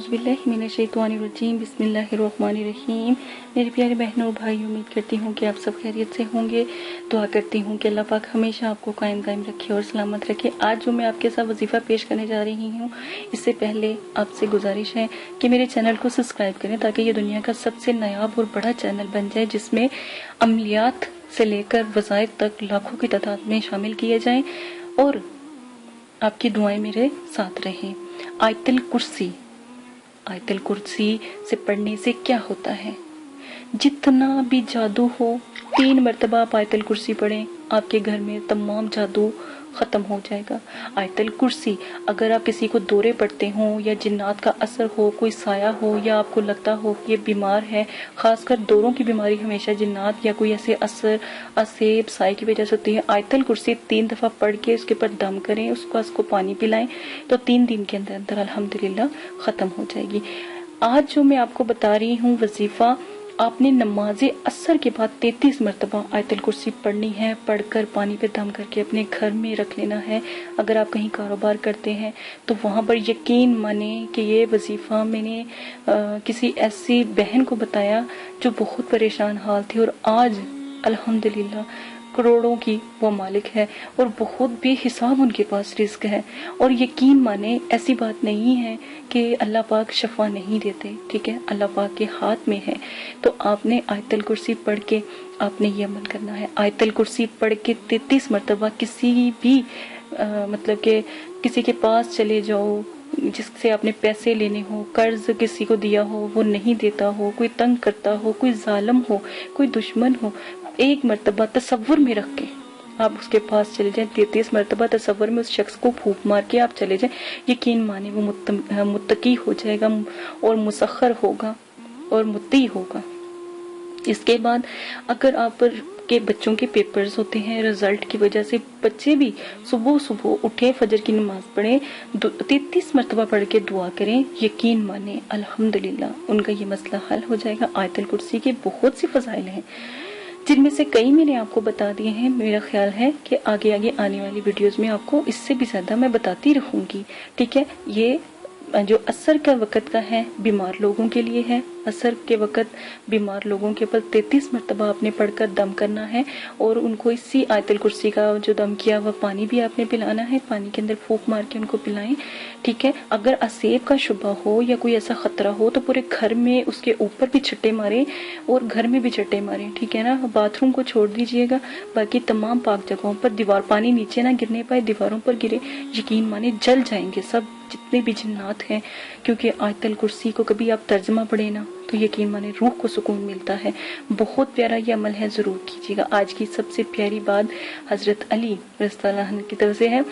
बिस्मिल्लाहिर्रहमानिर्रहीम बिस्मिल्लाहिर्रहमानिर्रहीम। मेरे प्यारे बहनों और भाई, उम्मीद करती हूँ कि आप सब खैरियत से होंगे। दुआ करती हूँ कि अल्लाह पाक हमेशा आपको कायम रखे और सलामत रखे। आज जो मैं आपके साथ वजीफ़ा पेश करने जा रही हूँ, इससे पहले आपसे गुजारिश है कि मेरे चैनल को सब्सक्राइब करें ताकि ये दुनिया का सबसे नायाब और बड़ा चैनल बन जाए, जिसमें अमलियात से लेकर वज़ाइफ तक लाखों की तादाद में शामिल किए जाएं और आपकी दुआएं मेरे साथ रहें। आयतल कुर्सी से पढ़ने से क्या होता है? जितना भी जादू हो, 3 मरतबा आप आयतल कुर्सी पढ़ें, आपके घर में तमाम जादू खत्म हो जाएगा। आयतल कुर्सी, अगर आप किसी को दौरे पड़ते हो या जिन्नात का असर हो, कोई साया हो, या आपको लगता हो कि ये बीमार है, खासकर दौरों की बीमारी हमेशा जिन्नात या कोई ऐसे असर असेब साए की वजह से होती है। आयतल कुर्सी 3 दफा पढ़ के उसके ऊपर दम करें, उसको पानी पिलाएं, तो 3 दिन के अंदर अंदर अल्हम्दुलिल्लाह खत्म हो जाएगी। आज जो मैं आपको बता रही हूँ वजीफा, आपने नमाज असर के बाद 33 मरतबा आयतल कुर्सी पढ़नी है। पढ़कर पानी पे दम करके अपने घर में रख लेना है। अगर आप कहीं कारोबार करते हैं तो वहां पर यकीन माने कि ये वजीफा मैंने किसी ऐसी बहन को बताया जो बहुत परेशान हाल थी, और आज अल्हम्दुलिल्लाह करोड़ों की वो मालिक है और बहुत बेहिसाब उनके पास रिस्क है। और यकीन माने, ऐसी बात नहीं है कि अल्लाह पाक शफा नहीं देते, ठीक है, अल्लाह पाक के हाथ में है। तो आपने आयतल कुर्सी पढ़ के आपने ये अमल करना है। आयतल कुर्सी पढ़ के 33 मरतबा किसी भी मतलब के किसी के पास चले जाओ, जिससे आपने पैसे लेने हो, कर्ज किसी को दिया हो वो नहीं देता हो, कोई तंग करता हो, कोई जालिम हो, कोई दुश्मन हो, एक मरतबा तसव्वुर में रख के आप उसके पास चले जाएं। 33 मरतबा तसव्वुर में उस शख्स को फूंक मार के आप चले जाएं। यकीन माने वो मुत्तकी हो जाएगा और मुसख्खर होगा और मुत्ती होगा। इसके बाद अगर आप के बच्चों के पेपर्स होते हैं, रिजल्ट की वजह से बच्चे भी सुबह सुबह उठे, फजर की नमाज पढ़े, 33 मरतबा पढ़ के दुआ करें, यकीन माने अल्हम्दुलिल्लाह उनका ये मसला हल हो जाएगा। आयतल कुर्सी के बहुत सी फजाइल हैं, जिनमें से कई मैंने आपको बता दिए हैं। मेरा ख्याल है कि आगे आगे आने वाली वीडियोस में आपको इससे भी ज्यादा मैं बताती रहूंगी, ठीक है। ये जो असर का वक़्त का है, बीमार लोगों के लिए है। असर के वक़्त बीमार लोगों के ऊपर 33 मरतबा आपने पढ़कर दम करना है और उनको इसी आयतल कुर्सी का जो दम किया वह पानी भी आपने पिलाना है। पानी के अंदर फूंक मार के उनको पिलाएं, ठीक है। अगर असेब का शुबा हो या कोई ऐसा खतरा हो तो पूरे घर में उसके ऊपर भी छट्टे मारें और घर में भी छट्टे मारें, ठीक है ना। बाथरूम को छोड़ दीजिएगा, बाकी तमाम पाक जगहों पर दीवार पानी नीचे ना गिरने पाए, दीवारों पर गिरे, यकीन माने जल जाएंगे सब जितने भी जिन्नात हैं। क्योंकि आयतल कुर्सी को कभी आप तर्जमा पढ़े ना तो यकीन माने रूह को सुकून मिलता है। बहुत प्यारा ये अमल है, जरूर कीजिएगा। आज की सबसे प्यारी बात हजरत अली रज़ियल्लाहु अन्हु की तरफ से है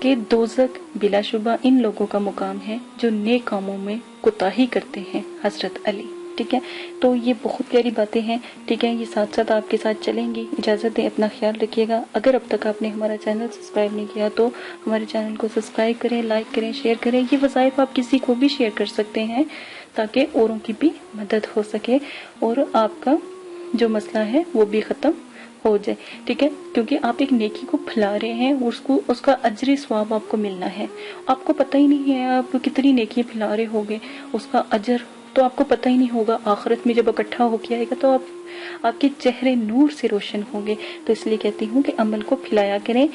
कि दोज़ख बिलाशुबा इन लोगों का मुकाम है जो नेक कामों में कोताही करते हैं। हजरत अली, ठीक है। तो ये बहुत प्यारी बातें हैं, ठीक है, ये साथ साथ आपके साथ चलेंगी। इजाजत दें, अपना ख्याल रखिएगा। अगर अब तक आपने हमारा चैनल सब्सक्राइब नहीं किया तो हमारे चैनल को सब्सक्राइब करें, लाइक करें, शेयर करें। ये वज़ाइफ आप किसी को भी शेयर कर सकते हैं ताकि औरों की भी मदद हो सके और आपका जो मसला है वो भी खत्म हो जाए, ठीक है। क्योंकि आप एक नेकी को फैला रहे हैं, उसका अजर सवाब आपको मिलना है। आपको पता ही नहीं है आप कितनी नेकी फैला रहे होगे, उसका अजर तो आपको पता ही नहीं होगा। आखिरत में जब इकट्ठा होके आएगा तो आपके चेहरे नूर से रोशन होंगे। तो इसलिए कहती हूँ कि अमल को फैलाया करें।